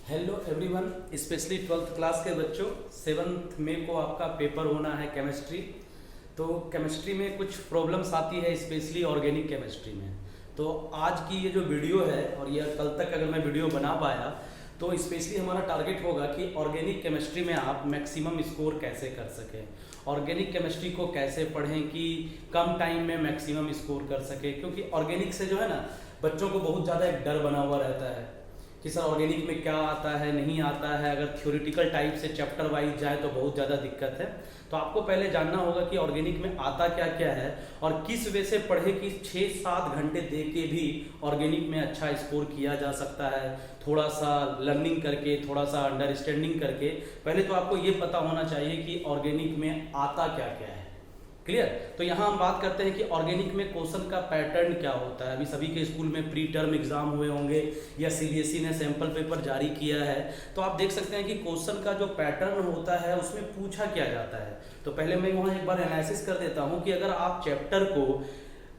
Hello everyone, specially 12th class के बच्चों, 7 मई को आपका पेपर होना है केमिस्ट्री। तो केमिस्ट्री में कुछ प्रॉब्लम्स आती है, स्पेशली ऑर्गेनिक केमिस्ट्री में। तो आज की ये जो वीडियो है और ये कल तक अगर मैं वीडियो बना पाया तो स्पेशली हमारा टारगेट होगा कि ऑर्गेनिक केमिस्ट्री में आप मैक्सिमम स्कोर कैसे कर सकें, ऑर्गेनिक केमिस्ट्री को कैसे पढ़ें कि कम टाइम में मैक्सिमम स्कोर कर सके। क्योंकि ऑर्गेनिक से जो है ना, बच्चों को बहुत ज़्यादा एक डर बना हुआ रहता है कि सर ऑर्गेनिक में क्या आता है नहीं आता है। अगर थ्योरेटिकल टाइप से चैप्टर वाइज जाए तो बहुत ज़्यादा दिक्कत है। तो आपको पहले जानना होगा कि ऑर्गेनिक में आता क्या क्या है और किस वे से पढ़े कि 6-7 घंटे दे के भी ऑर्गेनिक में अच्छा स्कोर किया जा सकता है। थोड़ा सा लर्निंग करके, थोड़ा सा अंडरस्टैंडिंग करके। पहले तो आपको ये पता होना चाहिए कि ऑर्गेनिक में आता क्या क्या है। क्लियर? तो यहाँ हम बात करते हैं कि ऑर्गेनिक में क्वेश्चन का पैटर्न क्या होता है। अभी सभी के स्कूल में प्री टर्म एग्जाम हुए होंगे या सीबीएसई ने सैंपल पेपर जारी किया है, तो आप देख सकते हैं कि क्वेश्चन का जो पैटर्न होता है उसमें पूछा क्या जाता है। तो पहले मैं वहाँ एक बार एनालिसिस कर देता हूँ कि अगर आप चैप्टर को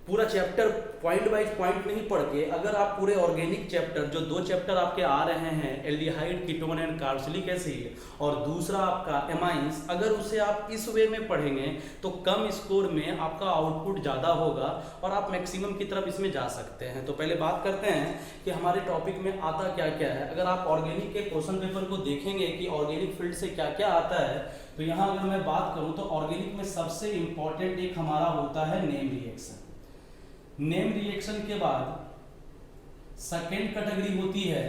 पूरा चैप्टर पॉइंट वाइज पॉइंट नहीं पढ़ के, अगर आप पूरे ऑर्गेनिक चैप्टर जो 2 चैप्टर आपके आ रहे हैं, aldehyde, ketone and carboxylic acid, और दूसरा आपका एमाइंस, अगर उसे आप इस वे में पढ़ेंगे तो कम स्कोर में आपका आउटपुट ज़्यादा होगा और आप मैक्सिमम की तरफ इसमें जा सकते हैं। तो पहले बात करते हैं कि हमारे टॉपिक में आता क्या क्या है। अगर आप ऑर्गेनिक के क्वेश्चन पेपर को देखेंगे कि ऑर्गेनिक फील्ड से क्या क्या आता है, तो यहाँ अगर मैं बात करूँ तो ऑर्गेनिक में सबसे इंपॉर्टेंट एक हमारा होता है नेम रिएक्शन। नेम रिएक्शन के बाद सेकेंड कैटेगरी होती है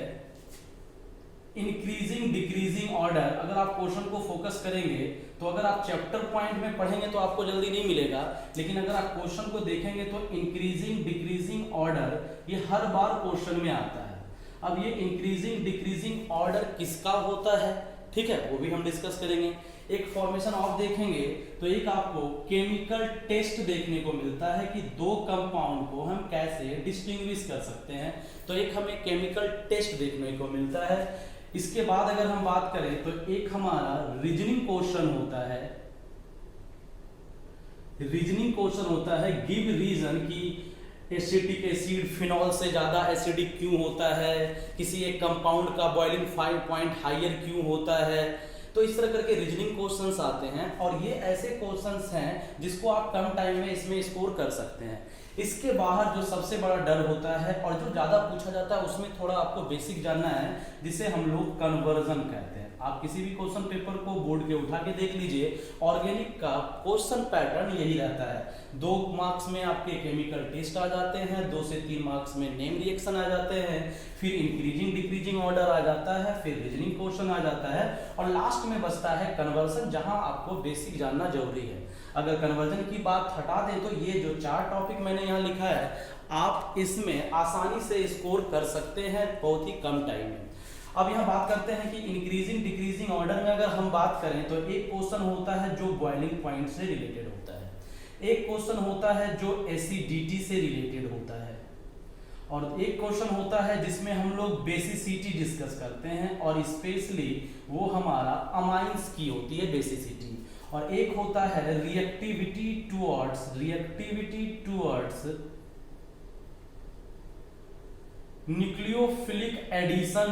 इंक्रीजिंग डिक्रीजिंग ऑर्डर। अगर आप क्वेश्चन को फोकस करेंगे तो अगर आप चैप्टर पॉइंट में पढ़ेंगे तो आपको जल्दी नहीं मिलेगा, लेकिन अगर आप क्वेश्चन को देखेंगे तो इंक्रीजिंग डिक्रीजिंग ऑर्डर ये हर बार क्वेश्चन में आता है। अब ये इंक्रीजिंग डिक्रीजिंग ऑर्डर किसका होता है, ठीक है, वो भी हम डिस्कस करेंगे। एक फॉर्मेशन ऑफ देखेंगे तो एक आपको केमिकल टेस्ट देखने को मिलता है कि 2 कंपाउंड को हम कैसे डिस्टिंग्विश कर सकते हैं। तो एक हमें केमिकल टेस्ट देखने को मिलता है। इसके बाद अगर हम बात करें तो एक हमारा रीजनिंग क्वेश्चन होता है। रीजनिंग क्वेश्चन होता है गिव रीजन की एसिटिक एसिड फिनॉल से ज्यादा एसिडिक क्यों होता है, किसी एक कंपाउंड का बॉइलिंग पॉइंट हायर क्यों होता है। तो इस तरह करके रीजनिंग क्वेश्चंस आते हैं और ये ऐसे क्वेश्चंस हैं जिसको आप कम टाइम में इसमें स्कोर कर सकते हैं। इसके बाहर जो सबसे बड़ा डर होता है और जो ज्यादा पूछा जाता है उसमें थोड़ा आपको बेसिक जानना है, जिसे हम लोग कन्वर्जन कहते हैं। आप किसी भी क्वेश्चन पेपर को बोर्ड के उठा के देख लीजिए, ऑर्गेनिक का क्वेश्चन पैटर्न यही रहता है। 2 मार्क्स में आपके केमिकल टेस्ट आ जाते हैं, 2 से 3 मार्क्स में नेम रिएक्शन आ जाते हैं, फिर इंक्रीजिंग डिक्रीजिंग ऑर्डर आ जाता है, फिर रीजनिंग क्वेश्चन आ जाता है और लास्ट में बचता है कन्वर्जन, जहां आपको बेसिक जानना जरूरी है। अगर कन्वर्जन की बात हटा दें तो ये जो 4 टॉपिक मैंने यहाँ लिखा है, आप इसमें आसानी से स्कोर कर सकते हैं बहुत ही कम टाइम में। अब यहाँ बात करते हैं कि इंक्रीजिंग डिक्रीजिंग ऑर्डर में अगर हम बात करें तो एक क्वेश्चन होता है जो बॉइलिंग पॉइंट से रिलेटेड होता है, एक क्वेश्चन होता है जो एसिडिटी से रिलेटेड होता है, और एक क्वेश्चन होता है जिसमें हम लोग बेसिसिटी डिस्कस करते हैं और स्पेशली वो हमारा अमाइंस की होती है बेसिसिटी, और एक होता है reactivity towards nucleophilic addition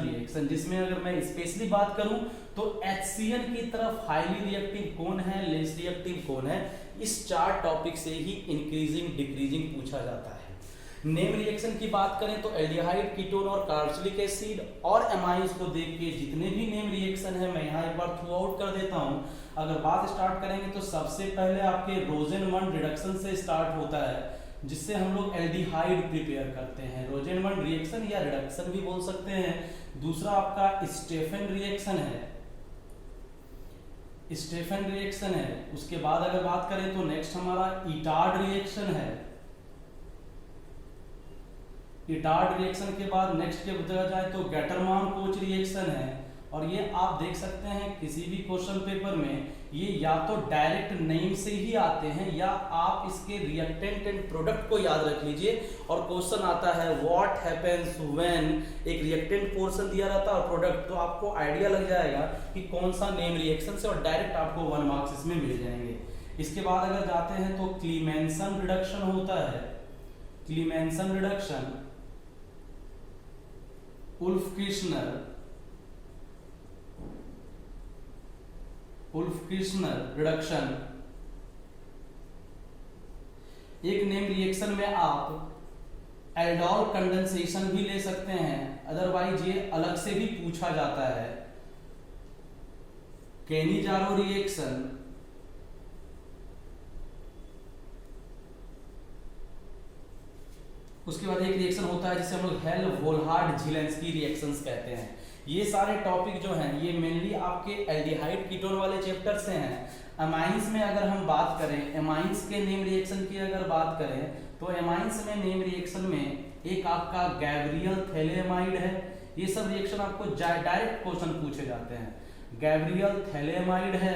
reaction, जिसमें अगर मैं स्पेशली बात करूं तो HCl की तरफ हाईली रिएक्टिव कौन है, लेस रिएक्टिव कौन है। इस 4 टॉपिक से ही इंक्रीजिंग डिक्रीजिंग पूछा जाता है। नेम रिएक्शन की बात करें तो एल्डिहाइड, कीटोन और कार्बोक्सिलिक एसिड और एमाइंस को देख के जितने भी नेम रिएक्शन है मैं यहाँ एक बार थ्रू आउट कर देता हूँ। अगर बात स्टार्ट करेंगे तो सबसे पहले आपके रोजेनमंड रिडक्शन से स्टार्ट होता है, जिससे हम लोग एल्डिहाइड प्रिपेयर करते हैं। रोजेनमंड रिएक्शन या रिडक्शन भी बोल सकते हैं। दूसरा आपका स्टेफन रिएक्शन है। उसके बाद अगर बात करें तो नेक्स्ट हमारा इटार्ड रिएक्शन है। इटार्ड रिएक्शन के बाद नेक्स्ट के जगह जाए तो गैटरमान कोच रिएक्शन है। और ये आप देख सकते हैं किसी भी क्वेश्चन पेपर में ये या तो डायरेक्ट नेम से ही आते हैं या आप इसके रिएक्टेंट एंड प्रोडक्ट को याद रख लीजिए और क्वेश्चन आता है व्हाट हैपेंस व्हेन, एक रिएक्टेंट पोर्शन दिया रहता है और प्रोडक्ट, तो आपको आइडिया लग जाएगा कि कौन सा नेम रिएक्शन से, और डायरेक्ट आपको 1 मार्क्स इसमें मिल जाएंगे। इसके बाद अगर जाते हैं तो क्लीमेंसन रिडक्शन होता है। क्लीमेंसन रिडक्शन उल्फ किर्शनर रिडक्शन। एक नेम रिएक्शन में आप एल्डोल कंडेंसेशन भी ले सकते हैं, अदरवाइज ये अलग से भी पूछा जाता है। केनिजारो रिएक्शन, उसके बाद एक रिएक्शन होता है जिसे हम लोग हेल वोल्हार्ड झिलेंस्की रिएक्शंस कहते हैं। ये सारे टॉपिक जो हैं ये मेनली आपके एल्डिहाइड कीटोन वाले चैप्टर से हैं। एमाइंस में अगर हम बात करें, एमाइंस के नेम रिएक्शन की अगर बात करें तो एमाइंस में नेम रिएक्शन में एक आपका गैब्रियल थैलेमाइड है। ये सब रिएक्शन आपको डायरेक्ट क्वेश्चन पूछे जाते हैं। गैब्रियल थैलेमाइड है,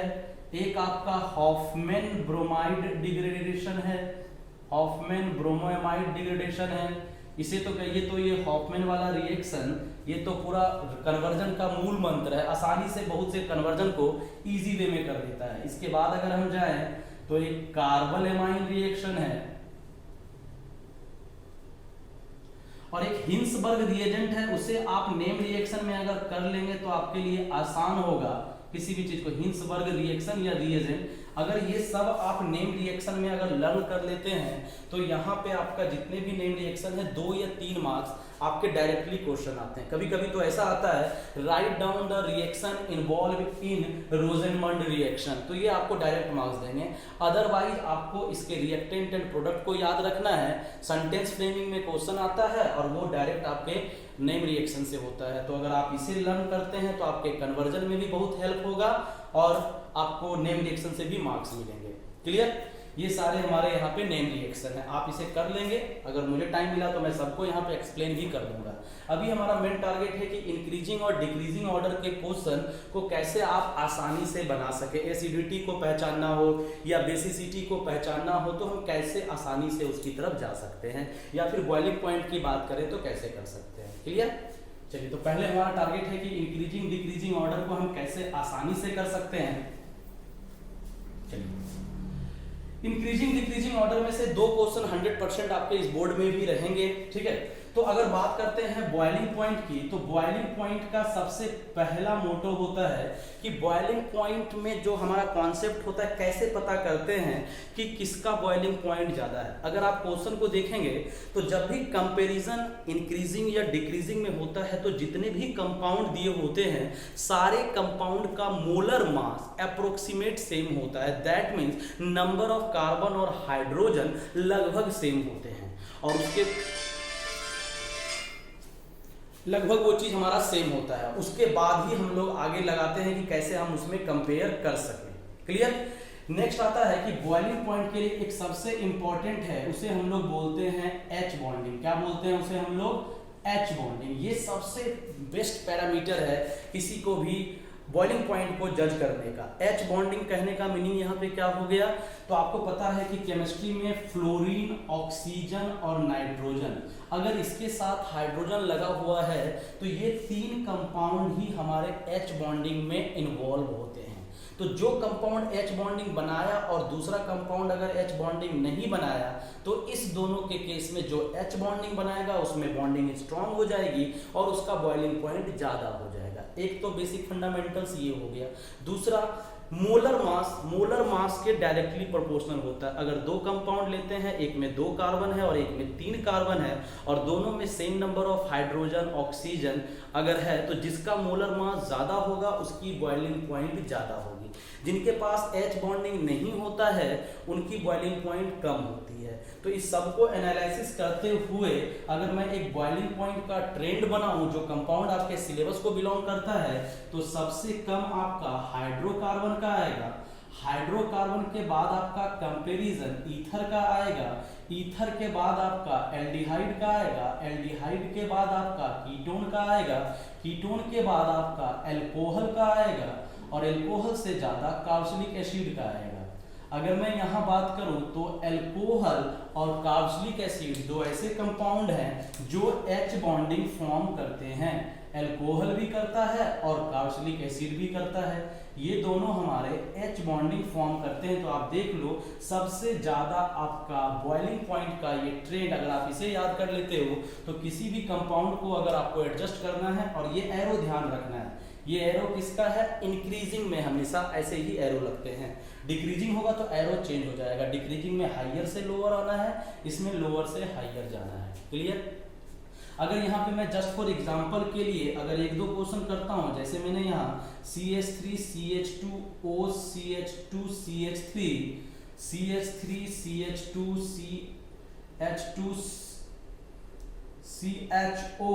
एक आपका हॉफमैन ब्रोमाइड डिग्रेडेशन है, हॉफमैन ब्रोमोएमाइड डिग्रेडेशन है। इसे तो कहिए तो ये हॉफमैन वाला रिएक्शन ये तो पूरा कन्वर्जन का मूल मंत्र है, आसानी से बहुत से कन्वर्जन को इजी वे में कर देता है। इसके बाद अगर हम जाएं तो एक कार्बल एमाइन रिएक्शन है और एक हिंसबर्ग रिएजेंट है। उसे आप नेम रिएक्शन में अगर कर लेंगे तो आपके लिए आसान होगा किसी भी चीज को, हिंसबर्ग रिएक्शन या रिएजेंट। अगर ये सब आप नेम रिएक्शन में अगर लर्न कर लेते हैं तो यहाँ पे आपका जितने भी नेम रिएक्शन है 2 या 3 मार्क्स आपके डायरेक्टली क्वेश्चन आते हैं। कभी कभी तो ऐसा आता है write down the reaction involve in Rosenmund reaction, तो ये आपको डायरेक्ट मार्क्स देंगे। अदरवाइज आपको इसके रिएक्टेंट एंड प्रोडक्ट को याद रखना है। सेंटेंस फ्रेमिंग में क्वेश्चन आता है और वो डायरेक्ट आपके नेम रिएक्शन से होता है। तो अगर आप इसे लर्न करते हैं तो आपके कन्वर्जन में भी बहुत हेल्प होगा और आपको नेम रिएक्शन से भी मार्क्स मिलेंगे। क्लियर? ये सारे हमारे यहाँ पे नेम रिएक्शन है, आप इसे कर लेंगे। अगर मुझे टाइम मिला तो मैं सबको यहाँ पे एक्सप्लेन भी कर दूंगा। अभी हमारा मेन टारगेट है कि इंक्रीजिंग और डिक्रीजिंग ऑर्डर के क्वेश्चन को कैसे आप आसानी से बना सके। एसिडिटी को पहचानना हो या बेसिसिटी को पहचानना हो तो हम कैसे आसानी से उसकी तरफ जा सकते हैं, या फिर बॉइलिंग पॉइंट की बात करें तो कैसे कर सकते हैं। क्लियर? चलिए, तो पहले हमारा टारगेट है कि इंक्रीजिंग डिक्रीजिंग ऑर्डर को हम कैसे आसानी से कर सकते हैं। चलिए, इंक्रीजिंग डिक्रीजिंग ऑर्डर में से 2 क्वेश्चन 100% आपके इस बोर्ड में भी रहेंगे। ठीक है, तो अगर बात करते हैं बॉइलिंग पॉइंट की, तो बॉइलिंग पॉइंट का सबसे पहला मोटो होता है कि बॉइलिंग पॉइंट में जो हमारा कॉन्सेप्ट होता है कैसे पता करते हैं कि किसका बॉइलिंग पॉइंट ज्यादा है। अगर आप क्वेश्चन को देखेंगे तो जब भी कंपैरिजन इंक्रीजिंग या डिक्रीजिंग में होता है तो जितने भी कंपाउंड दिए होते हैं सारे कंपाउंड का मोलर मास अप्रोक्सीमेट सेम होता है। That means number of carbon और हाइड्रोजन लगभग सेम होते हैं और उसके लगभग वो चीज हमारा सेम होता है। उसके बाद ही हम लोग आगे लगाते हैं कि कैसे हम उसमें कंपेयर कर सकें। क्लियर? नेक्स्ट आता है कि बॉइलिंग पॉइंट के लिए एक सबसे इंपॉर्टेंट है, उसे हम लोग बोलते हैं एच बॉन्डिंग। क्या बोलते हैं उसे हम लोग? H bonding. ये सबसे बेस्ट पैरामीटर है किसी को भी बॉइलिंग पॉइंट को जज करने का। एच बॉन्डिंग कहने का मीनिंग यहाँ पे क्या हो गया? तो आपको पता है कि केमिस्ट्री में फ्लोरीन, ऑक्सीजन और नाइट्रोजन, अगर इसके साथ हाइड्रोजन लगा हुआ है तो ये 3 कंपाउंड ही हमारे एच बॉन्डिंग में इन्वॉल्व होते हैं। तो जो कंपाउंड एच बॉन्डिंग बनाया और दूसरा कंपाउंड अगर एच बॉन्डिंग नहीं बनाया तो इस दोनों के केस में जो एच बॉन्डिंग बनाएगा उसमें बॉन्डिंग स्ट्रांग हो जाएगी और उसका बॉइलिंग पॉइंट ज्यादा हो जाएगा। एक तो बेसिक फंडामेंटल्स ये हो गया। दूसरा, मोलर मास के डायरेक्टली प्रोपोर्शनल होता है। अगर 2 कंपाउंड लेते हैं, एक में 2 कार्बन है और एक में 3 कार्बन है और दोनों में same number of hydrogen oxygen अगर है तो जिसका मोलर मास ज्यादा होगा उसकी बॉइलिंग पॉइंट ज्यादा होगी। जिनके पास एच बॉन्डिंग नहीं होता है उनकी बॉइलिंग पॉइंट कम होती है। तो इस सबको एनालिसिस करते हुए अगर मैं एक बॉइलिंग पॉइंट का ट्रेंड बनाऊं जो कंपाउंड आपके सिलेबस को बिलोंग करता है तो सबसे कम आपका हाइड्रोकार्बन का आएगा। हाइड्रोकार्बन के बाद आपका कंपैरिजन ईथर का आएगा। ईथर के बाद आपका एल्डिहाइड का आएगा। एल्डिहाइड के बाद आपका कीटोन का आएगा। कीटोन के बाद आपका एल्कोहल का आएगा और एल्कोहल से ज्यादा कार्बोक्सिलिक एसिड का आएगा। अगर मैं यहाँ बात करूँ तो अल्कोहल और कार्बोक्सिलिक एसिड दो ऐसे कंपाउंड हैं जो H बॉन्डिंग फॉर्म करते हैं। अल्कोहल भी करता है और कार्बोक्सिलिक एसिड भी करता है, ये दोनों हमारे H बॉन्डिंग फॉर्म करते हैं। तो आप देख लो सबसे ज्यादा आपका बॉइलिंग पॉइंट का ये ट्रेंड, अगर आप इसे याद कर लेते हो तो किसी भी कंपाउंड को अगर आपको एडजस्ट करना है, और ये एरो ध्यान रखना है, ये एरो किसका है, इंक्रीजिंग में हमेशा ऐसे ही एरो लगते हैं। डिक्रीजिंग होगा तो एरो चेंज हो जाएगा। डिक्रीजिंग में हाइयर से लोअर आना है, इसमें लोअर से हाइयर जाना है। क्लियर? अगर यहाँ पे मैं जस्ट फॉर एग्जांपल के लिए अगर एक दो क्वेश्चन करता हूँ, जैसे मैंने यहाँ CH3 CH2O CH2 CH3 CH3 CH2 CH2 CHO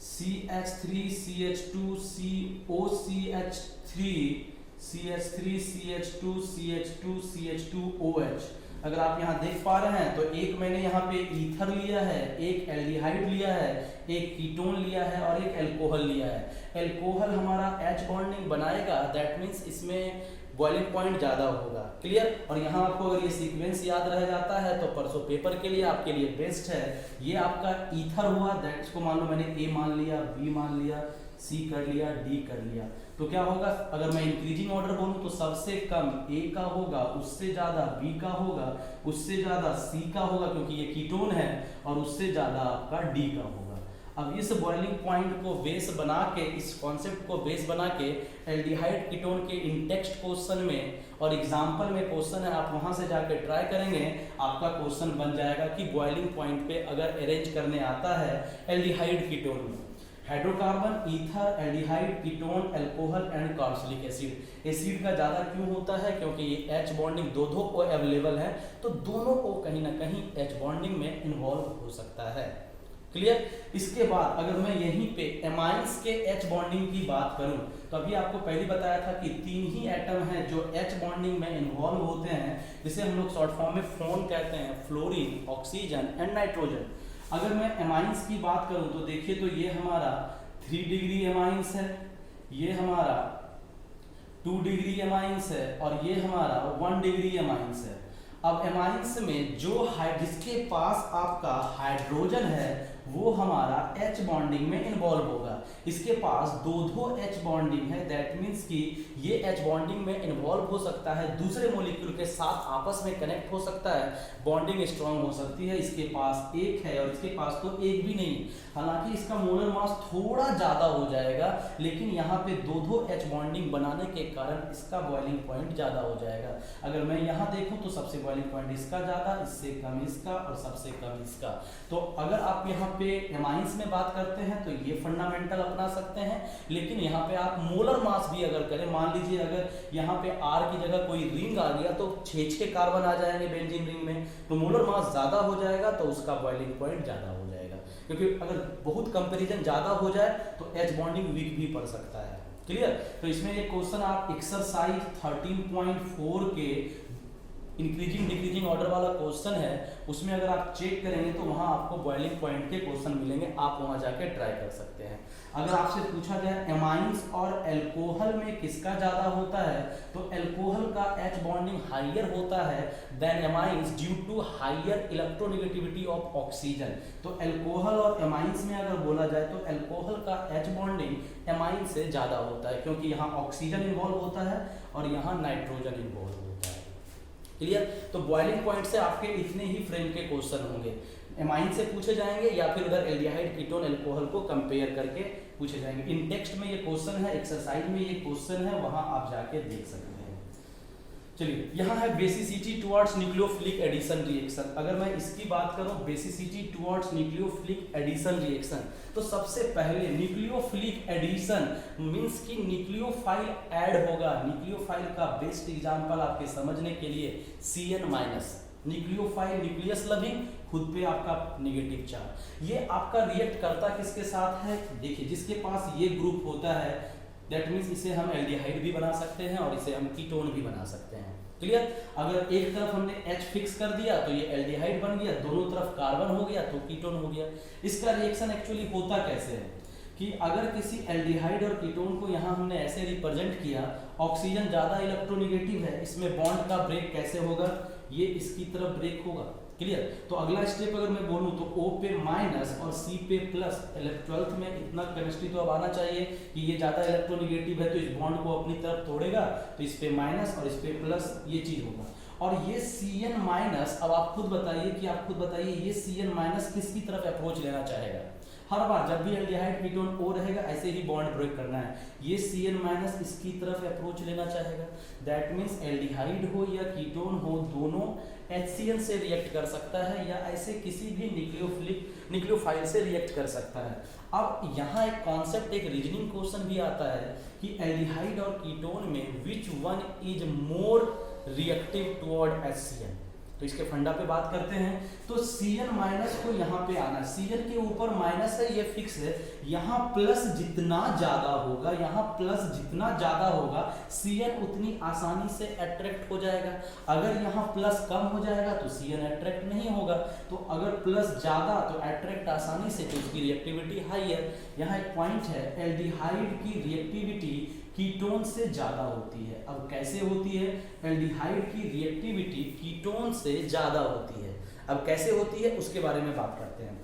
CH3 CH2 COCH3 CH3 CH2 CH2 CH2OH। अगर आप यहाँ देख पा रहे हैं तो एक मैंने यहाँ पे ईथर लिया है, एक एल्डिहाइड लिया है, एक कीटोन लिया है और एक अल्कोहल लिया है। अल्कोहल हमारा H बॉन्डिंग बनाएगा, दैट मीन्स इसमें बॉइलिंग पॉइंट ज़्यादा होगा। क्लियर? और यहाँ आपको अगर ये सीक्वेंस याद रह जाता है तो परसों पेपर के लिए आपके लिए बेस्ट है। ये आपका ईथर हुआ, दैट इसको मान लो मैंने A मान लिया, B मान लिया, C कर लिया, D कर लिया। तो क्या होगा, अगर मैं इंक्रीजिंग ऑर्डर बोलूँ तो सबसे कम A का होगा, उससे ज़्यादा B का होगा, उससे ज़्यादा C का होगा क्योंकि ये कीटोन है, और उससे ज़्यादा आपका D का होगा। अब इस बॉइलिंग पॉइंट को बेस बना के, इस कॉन्सेप्ट को बेस बना के एल्डिहाइड कीटोन के इन टेक्स्ट क्वेश्चन में और एग्जाम्पल में क्वेश्चन है, आप वहां से जाके ट्राई करेंगे, आपका क्वेश्चन बन जाएगा कि बॉइलिंग पॉइंट पे अगर अरेंज करने आता है एल्डिहाइड कीटोन में, hydrocarbon, ether, aldehyde, ketone, alcohol and carboxylic acid. Acid का ज़्यादा क्यों होता है, क्योंकि ये H बॉन्डिंग दो को अवेलेबल है, तो दोनों को कहीं ना कहीं H बॉन्डिंग में इन्वॉल्व हो सकता है। क्लियर? इसके बाद अगर मैं यहीं पे एमाइंस के H बॉन्डिंग की बात करूं तो अभी आपको पहले बताया था कि 3 ही एटम हैं जो H बॉन्डिंग में इन्वॉल्व होते हैं, जिसे हम लोग शॉर्ट फॉर्म में फ्लोन कहते हैं, फ्लोरीन, ऑक्सीजन एंड नाइट्रोजन। अगर मैं एमाइंस की बात करूं तो देखिए, तो ये हमारा 3 डिग्री एमाइंस है, ये हमारा 2 डिग्री एमाइंस है और ये हमारा 1 डिग्री एमाइंस है। अब एमाइंस में जो जिसके पास आपका हाइड्रोजन है वो हमारा H बॉन्डिंग में इन्वॉल्व होगा। इसके पास दो H बॉन्डिंग है, दैट मीन्स कि ये H बॉन्डिंग में इन्वॉल्व हो सकता है, दूसरे मॉलिक्यूल के साथ आपस में कनेक्ट हो सकता है, बॉन्डिंग स्ट्रांग हो सकती है। इसके पास एक है और इसके पास तो एक भी नहीं, हालांकि इसका मोलर मास थोड़ा ज़्यादा हो जाएगा, लेकिन यहाँ पे दो H बॉन्डिंग बनाने के कारण इसका बॉइलिंग पॉइंट ज़्यादा हो जाएगा। अगर मैं यहाँ देखूँ तो सबसे बॉइलिंग पॉइंट इसका ज़्यादा, इससे कम इसका और सबसे कम इसका। तो अगर आप यहाँ पे एमाइंस में बात करते हैं तो ये फंडामेंटल अपना सकते हैं, लेकिन यहाँ पे आप मोलर मास भी अगर करें, मान लीजिए अगर यहाँ पे R की जगह कोई रिंग आ गया तो 6 कार्बन आ जाएंगे बेंजीन रिंग में, तो मोलर मास ज़्यादा हो जाएगा तो उसका बॉइलिंग पॉइंट ज़्यादा हो जाएगा। क्योंकि अगर बहुत कंपेरिजन ज़्यादा हो जाए तो H बॉन्डिंग वीक भी पड़ सकता है। क्लियर? तो इसमें एक क्वेश्चन आप एक्सरसाइज 13.4 के इंक्रीजिंग डिक्रीजिंग ऑर्डर वाला क्वेश्चन है, उसमें अगर आप चेक करेंगे तो वहां आपको बॉइलिंग पॉइंट के क्वेश्चन मिलेंगे, आप वहां जाके ट्राई कर सकते हैं। अगर आपसे पूछा जाए एमाइंस और अल्कोहल में किसका ज्यादा होता है, तो अल्कोहल का H बॉन्डिंग हाइयर होता है than amines due to higher electronegativity of oxygen. तो अल्कोहल और एमाइंस में अगर बोला जाए तो अल्कोहल का H बॉन्डिंग एमाइन से ज्यादा होता है, क्योंकि यहाँ ऑक्सीजन इन्वॉल्व होता है और यहाँ नाइट्रोजन इन्वॉल्व होता है। क्लियर? तो बॉइलिंग पॉइंट से आपके इतने ही फ्रेम के क्वेश्चन होंगे, एमाइन से पूछे जाएंगे या फिर उधर एल्डिहाइड, कीटोन, अल्कोहल को कंपेयर करके पूछे जाएंगे। इन टेक्स्ट में ये क्वेश्चन है, एक्सरसाइज में ये क्वेश्चन है, वहां आप जाके देख सकते हैं। चलिए, यहाँ है basicity towards nucleophilic addition reaction. अगर मैं इसकी बात करूँ basicity towards nucleophilic addition reaction, तो सबसे पहले न्यूक्लियोफिलिक एडिशन मींस कि न्यूक्लियोफाइल ऐड होगा। न्यूक्लियोफाइल का बेस्ट एग्जांपल आपके समझने के लिए CN-, न्यूक्लियोफाइल न्यूक्लियस लविंग, खुद पे आपका नेगेटिव चार्ज। ये आपका रिएक्ट करता किसके साथ है, देखिए जिसके पास ये ग्रुप होता है दैट मीन्स इसे हम एल्डिहाइड भी बना सकते हैं और इसे हम कीटोन भी बना सकते हैं। क्लियर? अगर एक तरफ हमने H फिक्स कर दिया तो ये एल्डिहाइड बन गया, दोनों तरफ कार्बन हो गया तो कीटोन हो गया। इसका रिएक्शन एक्चुअली होता कैसे है, कि अगर किसी एल्डिहाइड और कीटोन को यहाँ हमने ऐसे रिप्रेजेंट किया, ऑक्सीजन ज़्यादा इलेक्ट्रोनेगेटिव है, इसमें बॉन्ड का ब्रेक कैसे होगा, ये इसकी तरफ ब्रेक होगा। क्लियर। तो अगला स्टेप अगर मैं बोलूँ तो O पे माइनस और C पे प्लस। 12th में इतना केमिस्ट्री तो अब आना चाहिए कि ये ज़्यादा इलेक्ट्रोनेगेटिव है तो इस बॉन्ड को अपनी तरफ तोड़ेगा, तो इस पे माइनस और इस पे प्लस, ये चीज़ होगा। और ये Cn माइनस, अब आप खुद बताइए ये Cn माइनस किसकी तरफ अप्रोच लेना चाहेगा। हर बार जब भी एल्डिहाइड कीटोन O रहेगा ऐसे ही बॉन्ड ब्रेक करना है, ये Cn माइनस इसकी तरफ अप्रोच लेना चाहेगा। दैट मीन्स एल्डिहाइड हो या कीटोन हो, दोनों HCl से रिएक्ट कर सकता है या ऐसे किसी भी न्यूक्लियोफाइल से रिएक्ट कर सकता है। अब यहाँ एक कॉन्सेप्ट, एक रीजनिंग क्वेश्चन भी आता है कि एल्डिहाइड और कीटोन में which one is more reactive toward HCl। तो इसके फंडा पे बात करते हैं। तो Cn माइनस को यहाँ पे आना, Cn के ऊपर माइनस है, ये फिक्स है। यहाँ प्लस जितना ज्यादा होगा, Cn उतनी आसानी से अट्रैक्ट हो जाएगा। अगर यहाँ प्लस कम हो जाएगा तो Cn अट्रैक्ट नहीं होगा। तो अगर प्लस ज्यादा तो अट्रैक्ट आसानी से, तो इसकी रिएक्टिविटी हाई है। यहाँ एक पॉइंट है, एल्डिहाइड की रिएक्टिविटी कीटोन से ज्यादा होती है। अब कैसे होती है, एल्डिहाइड की रिएक्टिविटी कीटोन से ज्यादा होती है। अब कैसे होती है उसके बारे में बात करते हैं।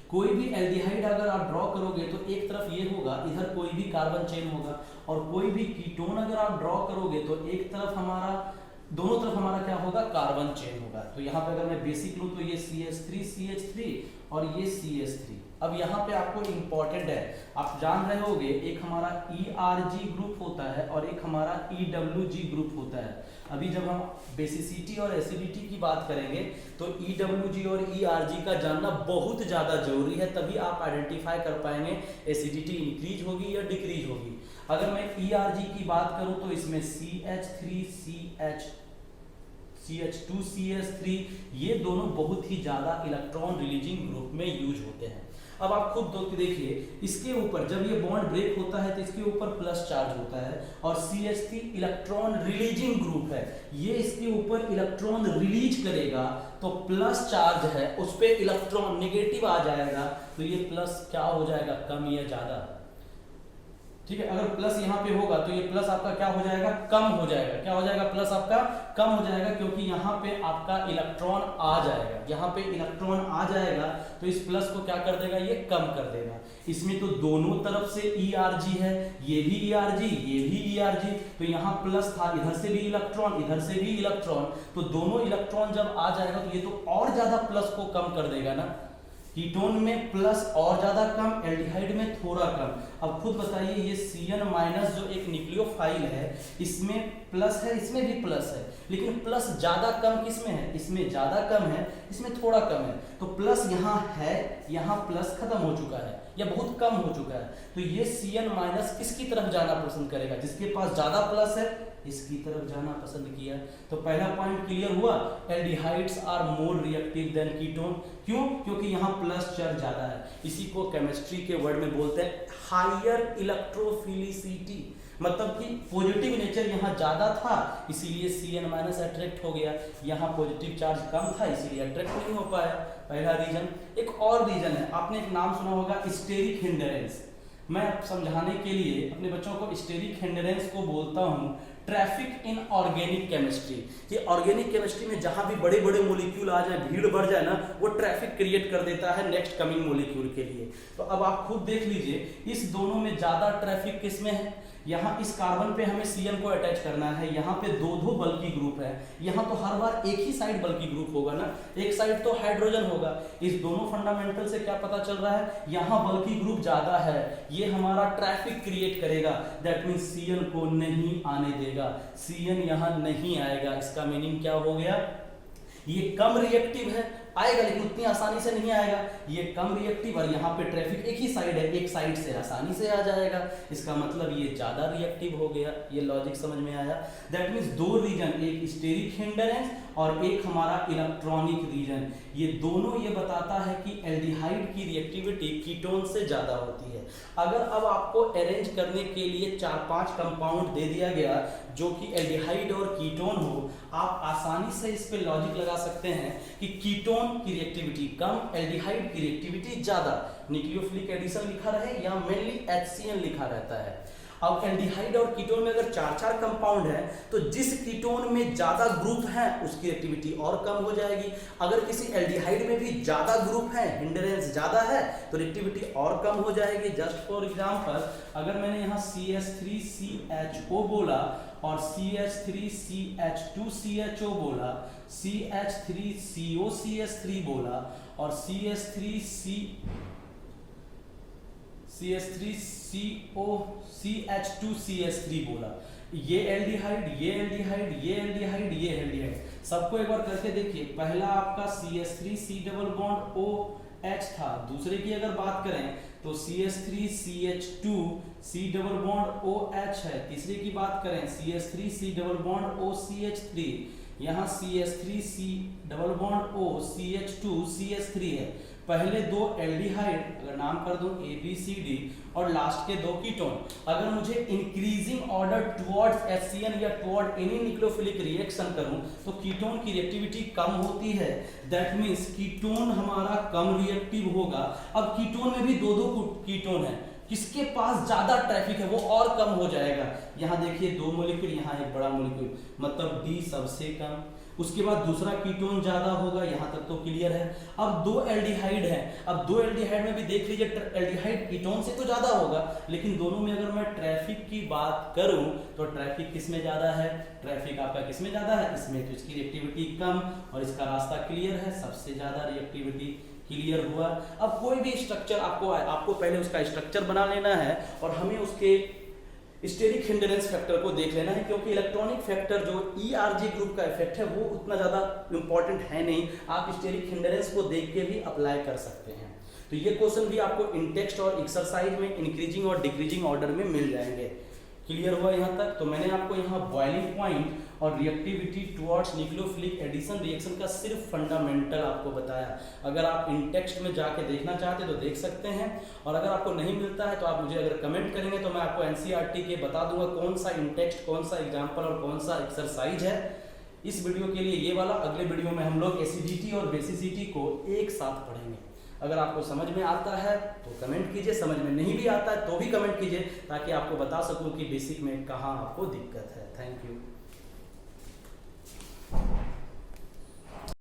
कोई भी एल्डिहाइड अगर आप ड्रॉ करोगे तो एक तरफ ये होगा, इधर कोई भी कार्बन चेन होगा, और कोई भी कीटोन अगर आप ड्रॉ करोगे तो एक तरफ हमारा, दोनों तरफ हमारा क्या होगा, कार्बन चेन होगा। तो यहाँ पे अगर मैं बेसिक लूँ तो ये CH3 और ये CH3। अब यहाँ पे आपको इंपॉर्टेंट है, आप जान रहे होगे, एक हमारा ERG ग्रुप होता है और एक हमारा EWG ग्रुप होता है। अभी जब हम बेसिसिटी और एसिडिटी की बात करेंगे तो EWG और ERG का जानना बहुत ज़्यादा जरूरी है, तभी आप आइडेंटिफाई कर पाएंगे एसिडिटी इंक्रीज होगी या डिक्रीज होगी। अगर मैं ERG की बात करूं तो इसमें CH2CH3 ये दोनों बहुत ही ज़्यादा इलेक्ट्रॉन रिलीजिंग ग्रुप में यूज होते हैं। अब आप खुद देखिए, इसके ऊपर जब ये बॉन्ड ब्रेक होता है तो इसके ऊपर प्लस चार्ज होता है, और CH3 इलेक्ट्रॉन रिलीजिंग ग्रुप है, ये इसके ऊपर इलेक्ट्रॉन रिलीज करेगा, तो प्लस चार्ज है उस पे इलेक्ट्रॉन नेगेटिव आ जाएगा, तो ये प्लस क्या हो जाएगा, कम या ज्यादा। ठीक है, अगर प्लस यहाँ पे होगा तो ये प्लस आपका क्या हो जाएगा, कम हो जाएगा। क्या हो जाएगा, प्लस आपका कम हो जाएगा, क्योंकि यहाँ पे आपका इलेक्ट्रॉन आ जाएगा, यहाँ पे इलेक्ट्रॉन आ जाएगा तो इस प्लस को क्या कर देगा, ये कम कर देगा। इसमें तो दोनों तरफ से ERG है, ये भी ERG, ये भी ERG, तो यहाँ प्लस था, इधर से भी इलेक्ट्रॉन, इधर से भी इलेक्ट्रॉन, तो दोनों इलेक्ट्रॉन जब आ जाएगा तो ये तो और ज्यादा प्लस को कम कर देगा ना। कीटोन में प्लस और ज्यादा कम, एल्डिहाइड में थोड़ा कम। अब खुद बताइए, ये Cn माइनस जो एक न्यूक्लियोफाइल है, इसमें प्लस है, इसमें भी प्लस है, लेकिन प्लस ज्यादा कम किसमें है, इसमें ज्यादा कम है, इसमें थोड़ा कम है। तो प्लस यहाँ है, यहाँ प्लस खत्म हो चुका है या बहुत कम हो चुका है, तो ये Cn माइनस किसकी तरफ जाना पसंद करेगा, जिसके पास ज्यादा प्लस है इसकी तरफ जाना पसंद किया। तो पहला पॉइंट क्लियर हुआ, aldehydes are more reactive than ketone. क्यों, क्योंकि यहाँ प्लस चार्ज ज्यादा है। इसी को केमिस्ट्री के वर्ड में बोलते हैं हायर इलेक्ट्रोफिलिसिटी, मतलब कि पॉजिटिव नेचर यहाँ ज्यादा था इसीलिए Cn माइनस अट्रैक्ट हो गया, यहाँ पॉजिटिव चार्ज कम था इसीलिए अट्रैक्ट नहीं हो पाया। पहला रीजन। एक और रीजन है, आपने एक नाम सुना होगा, स्टेरिक हिंडरेंस। मैं समझाने के लिए अपने बच्चों को स्टेरिक हिंडरेंस को बोलता हूँ ट्रैफिक इन ऑर्गेनिक केमिस्ट्री। ये ऑर्गेनिक केमिस्ट्री में जहां भी बड़े बड़े मोलिक्यूल आ जाए, भीड़ बढ़ जाए ना, वो ट्रैफिक क्रिएट कर देता है नेक्स्ट कमिंग मोलिक्यूल के लिए। तो अब आप खुद देख लीजिए, इस दोनों में ज्यादा ट्रैफिक किसमें है, यहाँ इस कार्बन पे हमें Cn को अटैच करना है, यहाँ पे दो बल्की ग्रुप है, यहाँ तो हर बार एक ही साइड बल्की ग्रुप होगा ना, एक साइड तो हाइड्रोजन होगा। इस दोनों फंडामेंटल से क्या पता चल रहा है, यहाँ बल्की ग्रुप ज्यादा है, ये हमारा ट्रैफिक क्रिएट करेगा, दैट मीन्स Cn को नहीं आने देगा, Cn यहाँ नहीं आएगा। इसका मीनिंग क्या हो गया, ये कम रिएक्टिव है, आएगा लेकिन उतनी आसानी से नहीं आएगा, ये कम रिएक्टिव, और यहाँ पे ट्रैफिक एक ही साइड है, एक साइड से आसानी से आ जाएगा, इसका मतलब ये ज्यादा रिएक्टिव हो गया। ये लॉजिक समझ में आया। दैट मीन्स दो रीजन, एक स्टेरिक हिंडरेंस और एक हमारा इलेक्ट्रॉनिक रीजन। ये दोनों ये बताता है कि एल्डिहाइड की रिएक्टिविटी कीटोन से ज़्यादा होती है। अगर अब आपको अरेंज करने के लिए 4-5 कंपाउंड दे दिया गया जो कि एल्डिहाइड और कीटोन हो, आप आसानी से इस पे लॉजिक लगा सकते हैं कि कीटोन की रिएक्टिविटी कम, एल्डिहाइड की रिएक्टिविटी ज़्यादा। न्यूक्लियोफिलिक एडिशन लिखा रहे या मेनली HCN लिखा रहता है। अब एल्डिहाइड और कीटोन में अगर 4-4 कंपाउंड है तो जिस कीटोन में ज्यादा ग्रुप है उसकी एक्टिविटी और कम हो जाएगी। अगर किसी एल्डिहाइड में भी ज्यादा ग्रुप है, हिंडरेंस ज्यादा है, तो रिएक्टिविटी और कम हो जाएगी। जस्ट फॉर एग्जांपल, अगर मैंने यहाँ CH3CHO बोला और CH3CH2CHO बोला, CH3COCH3 बोला और CH3COCH2CH3 बोला, ये एल्डिहाइड, ये एल्डिहाइड, ये एल्डिहाइड, ये एल्डिहाइड, सबको एक बार करके देखिए। पहला आपका CH3C डबल बॉन्ड OH था, दूसरे की अगर बात करें तो CH3CH2C डबल बॉन्ड OH है, तीसरे की बात करें CH3C डबल बॉन्ड OCH3, यहाँ CH3C डबल बॉन्ड OCH2CH3 है। पहले दो एल्डिहाइड अगर नाम कर दूं ABCD और लास्ट के दो कीटोन। अगर मुझे इंक्रीजिंग ऑर्डर टुवर्ड्स HCN या टुवर्ड एनी न्यूक्लियोफिलिक रिएक्शन करूं तो कीटोन की रिएक्टिविटी कम होती है। दैट मींस कीटोन हमारा कम रिएक्टिव होगा। अब कीटोन में भी दो कीटोन है, किसके पास ज्यादा ट्रैफिक है वो और कम हो जाएगा। यहाँ देखिए 2 मॉलिक्यूल, यहाँ एक बड़ा मॉलिक्यूल, मतलब D सबसे कम। उसके बाद दूसरा कीटोन ज्यादा होगा, यहाँ तक तो क्लियर है। अब 2 एल्डिहाइड है, अब 2 एल्डिहाइड में भी देख लीजिए एल्डिहाइड कीटोन से तो ज्यादा होगा, लेकिन दोनों में अगर मैं ट्रैफिक की बात करूं तो ट्रैफिक किसमें ज्यादा है, ट्रैफिक आपका किसमें ज्यादा है, इसमें। तो इसकी रिएक्टिविटी कम और इसका रास्ता क्लियर है, सबसे ज्यादा रिएक्टिविटी क्लियर हुआ। अब कोई भी स्ट्रक्चर आपको पहले उसका स्ट्रक्चर बना लेना है और हमें उसके स्टेरिक हिंडरेंस फैक्टर को देख लेना है, क्योंकि इलेक्ट्रॉनिक फैक्टर जो ERG ग्रुप का इफेक्ट है वो उतना ज़्यादा इंपॉर्टेंट है नहीं। आप स्टेरिक हिंडरेंस को देख के भी अप्लाई कर सकते हैं। तो ये क्वेश्चन भी आपको इन टेक्स्ट और एक्सरसाइज में इंक्रीजिंग और डिक्रीजिंग ऑर्डर में मिल जाएंगे। क्लियर हुआ यहाँ तक? तो मैंने आपको यहाँ बॉइलिंग पॉइंट और reactivity towards nucleophilic addition reaction का सिर्फ फंडामेंटल आपको बताया। अगर आप इन टेक्स्ट में जाके देखना चाहते हैं तो देख सकते हैं, और अगर आपको नहीं मिलता है तो आप मुझे अगर कमेंट करेंगे तो मैं आपको NCERT के बता दूंगा कौन सा इन टेक्स्ट, कौन सा एग्जाम्पल और कौन सा एक्सरसाइज है। इस वीडियो के लिए ये वाला, अगले वीडियो में हम लोग एसिडिटी और बेसिसिटी को एक साथ पढ़ेंगे। अगर आपको समझ में आता है तो कमेंट कीजिए, समझ में नहीं भी आता है तो भी कमेंट कीजिए, ताकि आपको बता सकूं कि बेसिक में कहाँ आपको दिक्कत है। Thank you.